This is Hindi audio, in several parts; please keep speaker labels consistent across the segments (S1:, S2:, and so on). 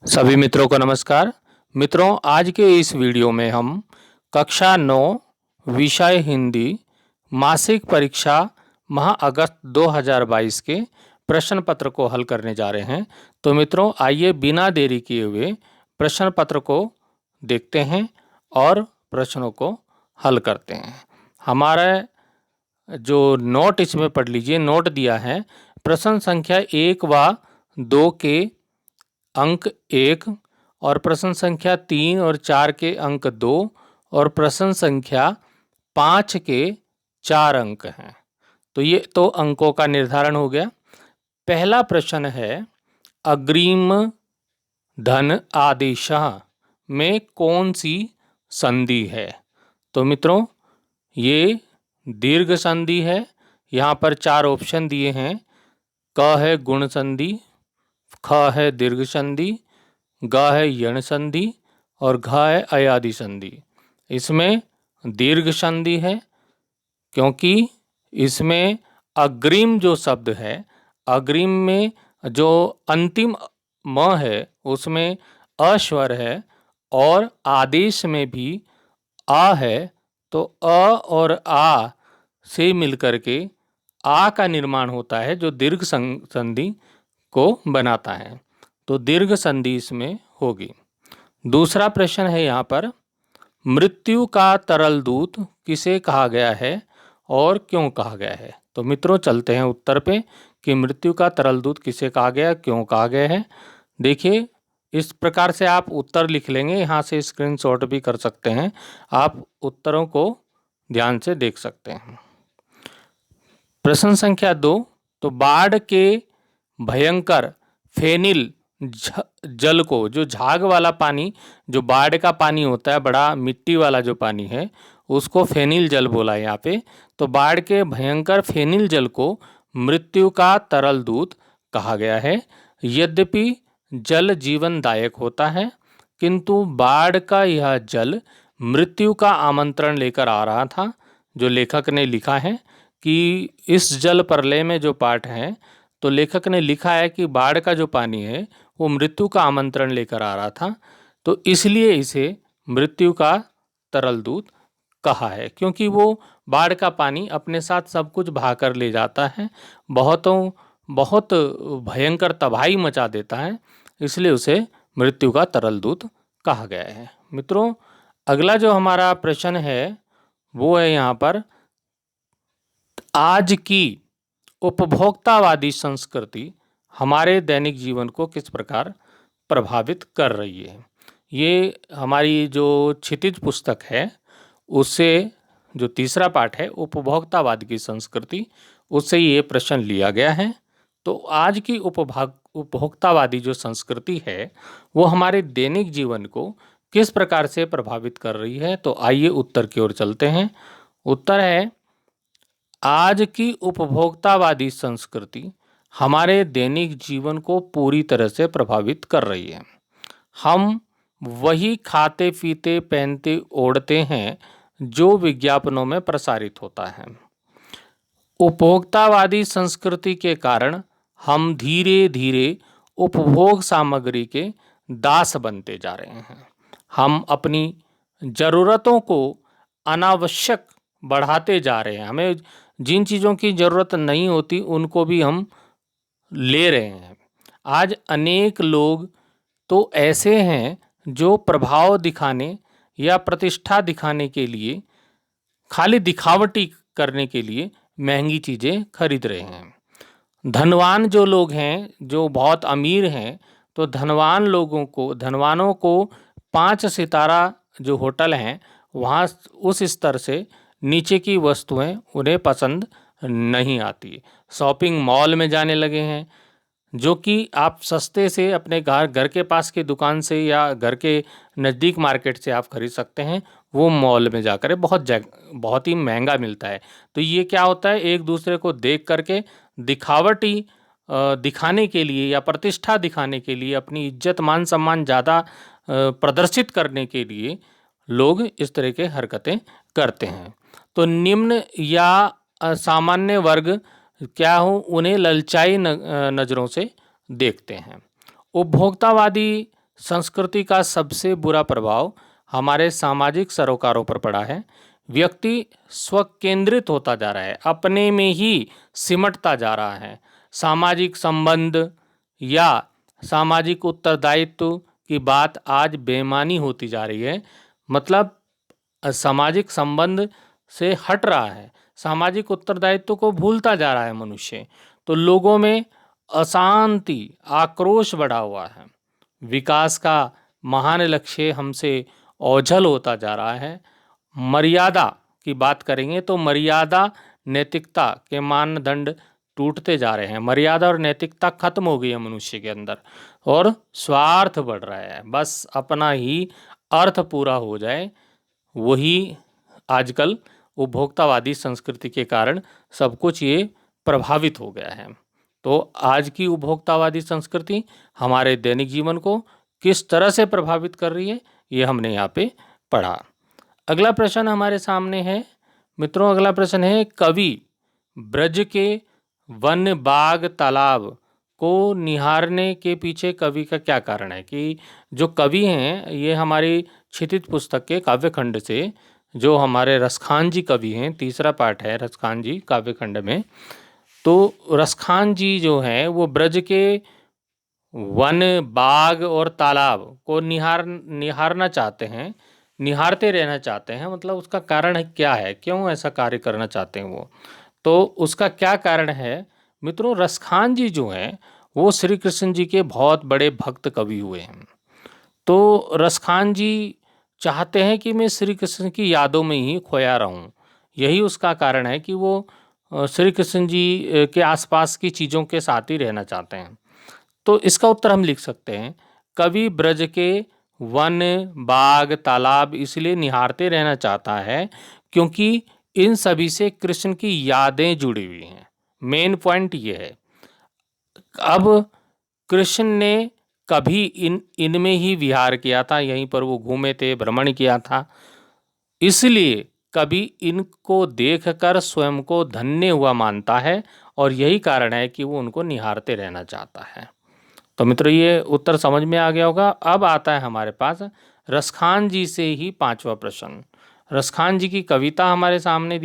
S1: सभी मित्रों को नमस्कार। मित्रों, आज के इस वीडियो में हम कक्षा 9 विषय हिंदी मासिक परीक्षा माह अगस्त 2022 के प्रश्न पत्र को हल करने जा रहे हैं। तो मित्रों, आइए बिना देरी किए हुए प्रश्न पत्र को देखते हैं और प्रश्नों को हल करते हैं। हमारा जो नोट इसमें पढ़ लीजिए, नोट दिया है प्रश्न संख्या 1 व 2 के अंक 1 और प्रश्न संख्या 3 और 4 के अंक 2 और प्रश्न संख्या 5 के 4 अंक हैं। तो ये तो अंकों का निर्धारण हो गया। पहला प्रश्न है, अग्रिम धन आदेशः में कौन सी संधि है? तो मित्रों, ये दीर्घ संधि है। यहाँ पर 4 ऑप्शन दिए हैं। क है गुण संधि, ख है दीर्घ संधि, ग है यण संधि और घ है अयादि संधि। इसमें दीर्घ संधि है क्योंकि इसमें अग्रिम जो शब्द है, अग्रिम में जो अंतिम म है उसमें अ स्वर है और आदेश में भी आ है। तो अ और आ से मिलकर के आ का निर्माण होता है जो दीर्घ संधि को बनाता है। तो दीर्घ संधि इसमें होगी। दूसरा प्रश्न है यहाँ पर, मृत्यु का तरल दूत किसे कहा गया है और क्यों कहा गया है? तो मित्रों, चलते हैं उत्तर पे कि मृत्यु का तरल दूत किसे कहा गया, क्यों कहा गया है। देखिए, इस प्रकार से आप उत्तर लिख लेंगे, यहाँ से स्क्रीनशॉट भी कर सकते हैं। आप उत्तरों को ध्यान से देख सकते हैं। प्रश्न संख्या 2, तो बाढ़ के भयंकर फेनिल जल को, जो झाग वाला पानी, जो बाढ़ का पानी होता है, बड़ा मिट्टी वाला जो पानी है, उसको फेनिल जल बोला है यहाँ पे। तो बाढ़ के भयंकर फेनिल जल को मृत्यु का तरल दूत कहा गया है। यद्यपि जल जीवनदायक होता है, किंतु बाढ़ का यह जल मृत्यु का आमंत्रण लेकर आ रहा था। जो लेखक ने लिखा है कि इस जल प्रलय में जो पाठ है, तो लेखक ने लिखा है कि बाढ़ का जो पानी है वो मृत्यु का आमंत्रण लेकर आ रहा था। तो इसलिए इसे मृत्यु का तरल दूत कहा है, क्योंकि वो बाढ़ का पानी अपने साथ सब कुछ बहाकर ले जाता है, बहुत भयंकर तबाही मचा देता है, इसलिए उसे मृत्यु का तरल दूत कहा गया है। मित्रों, अगला जो हमारा प्रश्न है वो है यहाँ पर, आज की उपभोक्तावादी संस्कृति हमारे दैनिक जीवन को किस प्रकार प्रभावित कर रही है? ये हमारी जो क्षितिज पुस्तक है उससे जो तीसरा पाठ है, उपभोक्तावाद की संस्कृति, उससे ये प्रश्न लिया गया है। तो आज की उपभोक्तावादी जो संस्कृति है वो हमारे दैनिक जीवन को किस प्रकार से प्रभावित कर रही है? तो आइए उत्तर की ओर चलते हैं। उत्तर है, आज की उपभोक्तावादी संस्कृति हमारे दैनिक जीवन को पूरी तरह से प्रभावित कर रही है। हम वही खाते पीते पहनते ओढ़ते हैं जो विज्ञापनों में प्रसारित होता है। उपभोक्तावादी संस्कृति के कारण हम धीरे धीरे उपभोग सामग्री के दास बनते जा रहे हैं। हम अपनी ज़रूरतों को अनावश्यक बढ़ाते जा रहे हैं। हमें जिन चीज़ों की ज़रूरत नहीं होती उनको भी हम ले रहे हैं। आज अनेक लोग तो ऐसे हैं जो प्रभाव दिखाने या प्रतिष्ठा दिखाने के लिए, खाली दिखावटी करने के लिए महंगी चीज़ें खरीद रहे हैं। धनवान जो लोग हैं, जो बहुत अमीर हैं, तो धनवानों को 5 सितारा जो होटल हैं वहाँ उस स्तर से नीचे की वस्तुएं उन्हें पसंद नहीं आती। शॉपिंग मॉल में जाने लगे हैं, जो कि आप सस्ते से अपने घर के पास की दुकान से या घर के नज़दीक मार्केट से आप खरीद सकते हैं, वो मॉल में जाकर बहुत ही महंगा मिलता है। तो ये क्या होता है, एक दूसरे को देख करके दिखावटी दिखाने के लिए या प्रतिष्ठा दिखाने के लिए, अपनी इज्जत मान सम्मान ज़्यादा प्रदर्शित करने के लिए लोग इस तरह के हरकतें करते हैं। तो निम्न या सामान्य वर्ग क्या हो, उन्हें ललचाई नज़रों से देखते हैं। उपभोक्तावादी संस्कृति का सबसे बुरा प्रभाव हमारे सामाजिक सरोकारों पर पड़ा है। व्यक्ति स्वकेंद्रित होता जा रहा है, अपने में ही सिमटता जा रहा है। सामाजिक संबंध या सामाजिक उत्तरदायित्व की बात आज बेमानी होती जा रही है। मतलब सामाजिक संबंध से हट रहा है, सामाजिक उत्तरदायित्व को भूलता जा रहा है मनुष्य। तो लोगों में अशांति, आक्रोश बढ़ा हुआ है। विकास का महान लक्ष्य हमसे ओझल होता जा रहा है। मर्यादा की बात करेंगे तो मर्यादा, नैतिकता के मानदंड टूटते जा रहे हैं। मर्यादा और नैतिकता खत्म हो गई है मनुष्य के अंदर और स्वार्थ बढ़ रहा है। बस अपना ही अर्थ पूरा हो जाए, वही आजकल उपभोक्तावादी संस्कृति के कारण सब कुछ ये प्रभावित हो गया है। तो आज की उपभोक्तावादी संस्कृति हमारे दैनिक जीवन को किस तरह से प्रभावित कर रही है, ये हमने यहाँ पे पढ़ा। अगला प्रश्न हमारे सामने है मित्रों, अगला प्रश्न है, कवि ब्रज के वन, बाग, तालाब को निहारने के पीछे कवि का क्या कारण है? कि जो कवि हैं ये हमारी क्षितिज पुस्तक के काव्यखंड से, जो हमारे रसखान जी कवि हैं, तीसरा पाठ है रसखान जी काव्यखंड में, तो रसखान जी जो हैं वो ब्रज के वन, बाग और तालाब को निहारना चाहते हैं, निहारते रहना चाहते हैं। मतलब उसका कारण क्या है, क्यों ऐसा कार्य करना चाहते हैं वो? तो उसका क्या कारण है मित्रों? रसखान जी जो हैं वो श्री कृष्ण जी के बहुत बड़े भक्त कवि हुए हैं। तो रसखान जी चाहते हैं कि मैं श्री कृष्ण की यादों में ही खोया रहूं। यही उसका कारण है कि वो श्री कृष्ण जी के आसपास की चीज़ों के साथ ही रहना चाहते हैं। तो इसका उत्तर हम लिख सकते हैं, कवि ब्रज के वन, बाग, तालाब इसलिए निहारते रहना चाहता है क्योंकि इन सभी से कृष्ण की यादें जुड़ी हुई हैं। मेन पॉइंट ये है। अब कृष्ण ने कभी इनमें ही विहार किया था, यहीं पर वो घूमे थे, भ्रमण किया था, इसलिए कभी इनको देखकर स्वयं को धन्य हुआ मानता है और यही कारण है कि वो उनको निहारते रहना चाहता है। तो मित्रों ये उत्तर समझ में आ गया होगा। अब आता है हमारे पास रसखान जी से ही पांचवा प्रश्न। रसखान जी की कविता हमारे सामने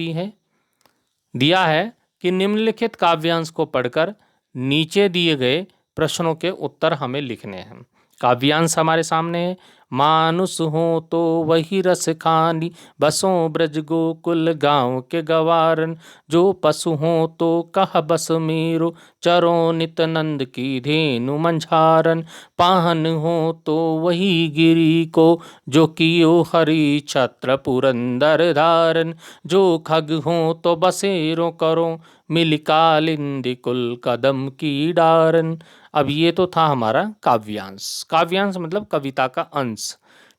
S1: दिया है कि निम्नलिखित काव्यांश को पढ़कर नीचे दिए गए प्रश्नों के उत्तर हमें लिखने हैं। काव्यांश हमारे सामने है, मानुष हो तो वही रस खानी, बसों ब्रज गोकुल गाँव के गवारन, जो पशु हो तो कह बस मेरो, चरो नित नंद की धेनु मंझारन, पाहन हो तो वही गिरी को, जो कियो हरि छत्र पुरंदर धारन, जो खग हो तो बसेरो करो, मिल कालिंदी कुल कदम की डारन। अब ये तो था हमारा काव्यांश। काव्यांश मतलब कविता का अंश,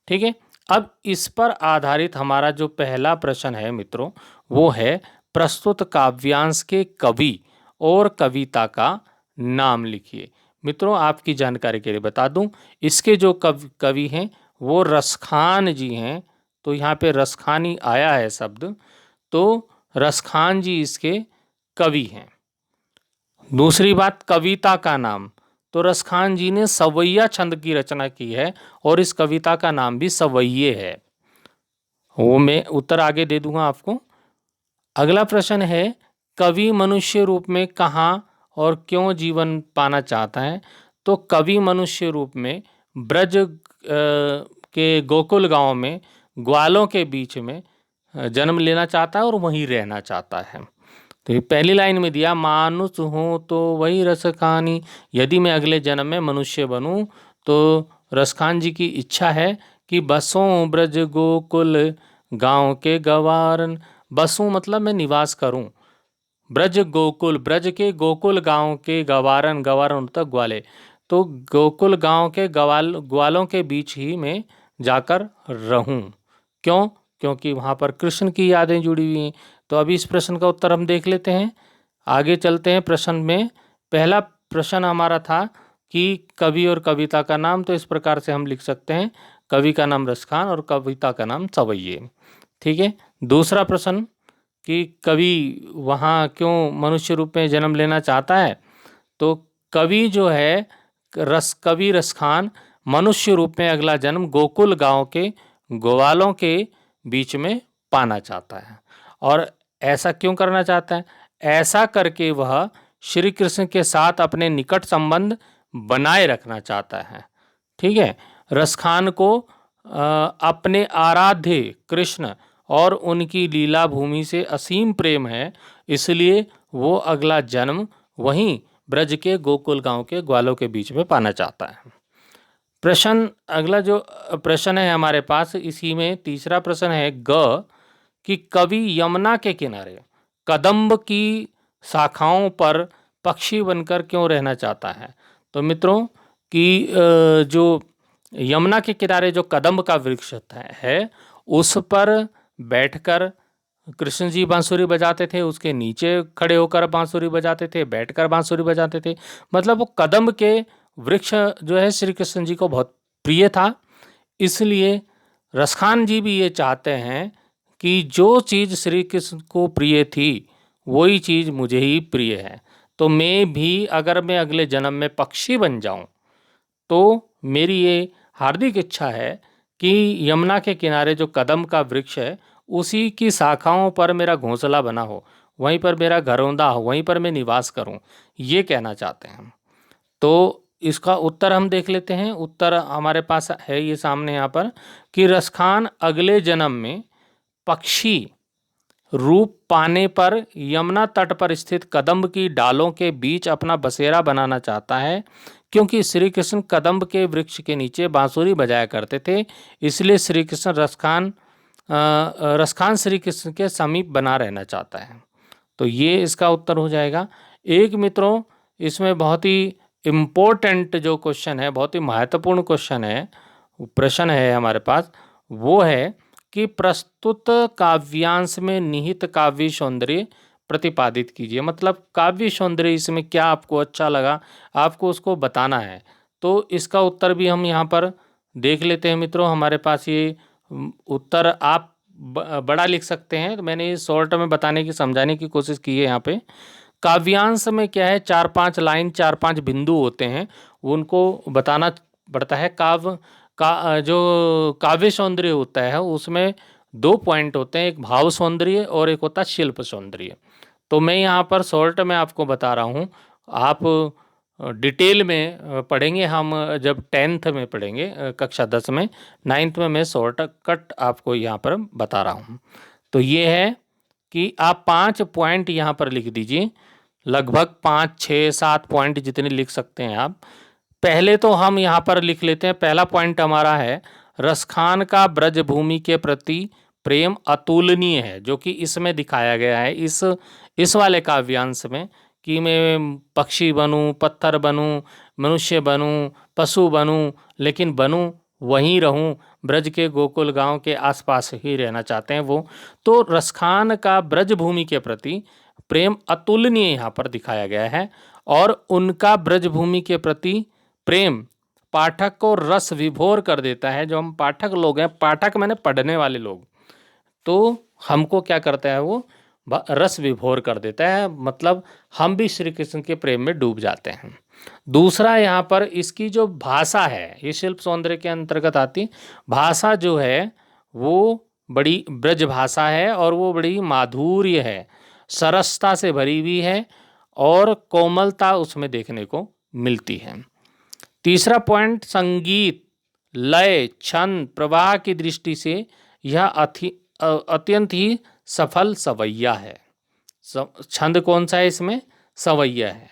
S1: ठीक है। अब इस पर आधारित हमारा जो पहला प्रश्न है मित्रों, वो है प्रस्तुत काव्यांश के कवि और कविता का नाम लिखिए। मित्रों आपकी जानकारी के लिए बता दूं, इसके जो कवि हैं वो रसखान जी हैं। तो यहाँ पे रसखानी आया है शब्द, तो रसखान जी इसके कवि हैं। दूसरी बात, कविता का नाम, तो रसखान जी ने सवैया छंद की रचना की है और इस कविता का नाम भी सवैये है। वो मैं उत्तर आगे दे दूंगा आपको। अगला प्रश्न है, कवि मनुष्य रूप में कहाँ और क्यों जीवन पाना चाहता है? तो कवि मनुष्य रूप में ब्रज के गोकुल गांव में ग्वालों के बीच में जन्म लेना चाहता है और वहीं रहना चाहता है। तो ये पहली लाइन में दिया, मानुष हूँ तो वही रस खानी, यदि मैं अगले जन्म में मनुष्य बनूं तो रसखान जी की इच्छा है कि बसों ब्रज गोकुल गांव के गवारन, बसों मतलब मैं निवास करूं, ब्रज गोकुल, ब्रज के गोकुल गांव के गवारन, गवारन तक ग्वाले, तो गोकुल गांव के ग्वालों के बीच ही में जाकर रहूं। क्यों? क्योंकि वहाँ पर कृष्ण की यादें जुड़ी हुई हैं। तो अभी इस प्रश्न का उत्तर हम देख लेते हैं। आगे चलते हैं प्रश्न में। पहला प्रश्न हमारा था कि कवि और कविता का नाम, तो इस प्रकार से हम लिख सकते हैं, कवि का नाम रसखान और कविता का नाम सवैये, ठीक है। दूसरा प्रश्न कि कवि वहाँ क्यों मनुष्य रूप में जन्म लेना चाहता है? तो कवि जो है कवि रसखान मनुष्य रूप में अगला जन्म गोकुल गांव के ग्वालों के बीच में पाना चाहता है। और ऐसा क्यों करना चाहता है? ऐसा करके वह श्री कृष्ण के साथ अपने निकट संबंध बनाए रखना चाहता है। ठीक है। रसखान को अपने आराध्य कृष्ण और उनकी लीला भूमि से असीम प्रेम है, इसलिए वो अगला जन्म वहीं ब्रज के गोकुल गांव के ग्वालों के बीच में पाना चाहता है। प्रश्न अगला जो प्रश्न है हमारे पास, इसी में तीसरा प्रश्न है ग कि कवि यमुना के किनारे कदम्ब की शाखाओं पर पक्षी बनकर क्यों रहना चाहता है? तो मित्रों कि जो यमुना के किनारे जो कदम्ब का वृक्ष है उस पर बैठकर कृष्ण जी बांसुरी बजाते थे, उसके नीचे खड़े होकर बांसुरी बजाते थे, बैठकर बांसुरी बजाते थे। मतलब वो कदम्ब के वृक्ष जो है श्री कृष्ण जी को बहुत प्रिय था। इसलिए रसखान जी भी ये चाहते हैं कि जो चीज़ श्री कृष्ण को प्रिय थी वही चीज़ मुझे ही प्रिय है, तो मैं भी अगर मैं अगले जन्म में पक्षी बन जाऊं तो मेरी ये हार्दिक इच्छा है कि यमुना के किनारे जो कदम्ब का वृक्ष है उसी की शाखाओं पर मेरा घोंसला बना हो, वहीं पर मेरा घरौंदा हो, वहीं पर मैं निवास करूं, ये कहना चाहते हैं। तो इसका उत्तर हम देख लेते हैं। उत्तर हमारे पास है ये सामने यहाँ पर कि रसखान अगले जन्म में पक्षी रूप पाने पर यमुना तट पर स्थित कदम्ब की डालों के बीच अपना बसेरा बनाना चाहता है, क्योंकि श्री कृष्ण कदम्ब के वृक्ष के नीचे बांसुरी बजाया करते थे। इसलिए श्री कृष्ण रसखान श्री कृष्ण के समीप बना रहना चाहता है। तो ये इसका उत्तर हो जाएगा। एक मित्रों इसमें बहुत ही इम्पोर्टेंट जो क्वेश्चन है, बहुत ही महत्वपूर्ण क्वेश्चन है, प्रश्न है हमारे पास, वो है कि प्रस्तुत काव्यांश में निहित काव्य सौंदर्य प्रतिपादित कीजिए। मतलब काव्य सौंदर्य इसमें क्या आपको अच्छा लगा, आपको उसको बताना है। तो इसका उत्तर भी हम यहाँ पर देख लेते हैं मित्रों। हमारे पास ये उत्तर आप बड़ा लिख सकते हैं, तो मैंने इस शॉर्ट में बताने की समझाने की कोशिश की है। यहाँ पे काव्यांश में क्या है, 4-5 लाइन 4-5 बिंदु होते हैं, उनको बताना पड़ता है। जो काव्य सौंदर्य होता है उसमें 2 पॉइंट होते हैं, एक भाव सौंदर्य और एक होता है शिल्प सौंदर्य। तो मैं यहाँ पर शॉर्ट में आपको बता रहा हूँ, आप डिटेल में पढ़ेंगे हम जब 10th में पढ़ेंगे, कक्षा 10 में। 9th में मैं शॉर्ट कट आपको यहाँ पर बता रहा हूँ। तो ये है कि आप 5 पॉइंट यहाँ पर लिख दीजिए, लगभग 5, 6, 7 पॉइंट जितने लिख सकते हैं आप। पहले तो हम यहाँ पर लिख लेते हैं, पहला पॉइंट हमारा है रसखान का ब्रजभूमि के प्रति प्रेम अतुलनीय है, जो कि इसमें दिखाया गया है इस वाले काव्यांश में, कि मैं पक्षी बनूं, पत्थर बनूं, मनुष्य बनूं, पशु बनूं, लेकिन बनूं वहीं रहूं, ब्रज के गोकुल गांव के आसपास ही रहना चाहते हैं वो। तो रसखान का ब्रजभूमि के प्रति प्रेम अतुलनीय यहाँ पर दिखाया गया है, और उनका ब्रजभूमि के प्रति प्रेम पाठक को रस विभोर कर देता है। जो हम पाठक लोग हैं, पाठक मैंने पढ़ने वाले लोग, तो हमको क्या करता है वो रस विभोर कर देता है, मतलब हम भी श्री कृष्ण के प्रेम में डूब जाते हैं। दूसरा यहाँ पर इसकी जो भाषा है, ये शिल्प सौंदर्य के अंतर्गत आती, भाषा जो है वो बड़ी ब्रज भाषा है और वो बड़ी माधुर्य है, सरसता से भरी हुई है और कोमलता उसमें देखने को मिलती है। तीसरा पॉइंट, संगीत, लय, छंद, प्रवाह की दृष्टि से यह अत्यंत ही सफल सवैया है। छंद कौन सा है इसमें? सवैया है।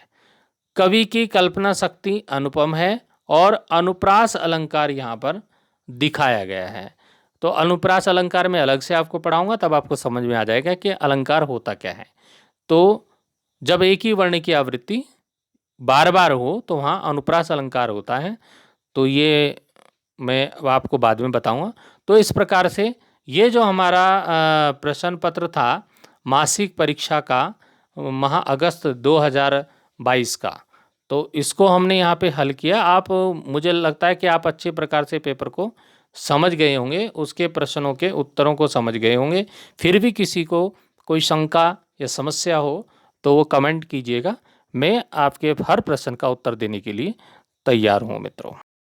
S1: कवि की कल्पना शक्ति अनुपम है और अनुप्रास अलंकार यहाँ पर दिखाया गया है। तो अनुप्रास अलंकार में अलग से आपको पढ़ाऊंगा, तब आपको समझ में आ जाएगा कि अलंकार होता क्या है। तो जब एक ही वर्ण की आवृत्ति बार बार हो तो वहाँ अनुप्रास अलंकार होता है। तो ये मैं आपको बाद में बताऊंगा। तो इस प्रकार से ये जो हमारा प्रश्न पत्र था मासिक परीक्षा का अगस्त 2022 का, तो इसको हमने यहाँ पे हल किया। आप, मुझे लगता है कि आप अच्छे प्रकार से पेपर को समझ गए होंगे, उसके प्रश्नों के उत्तरों को समझ गए होंगे। फिर भी किसी को कोई शंका या समस्या हो तो वो कमेंट कीजिएगा, मैं आपके हर प्रश्न का उत्तर देने के लिए तैयार हूँ मित्रों।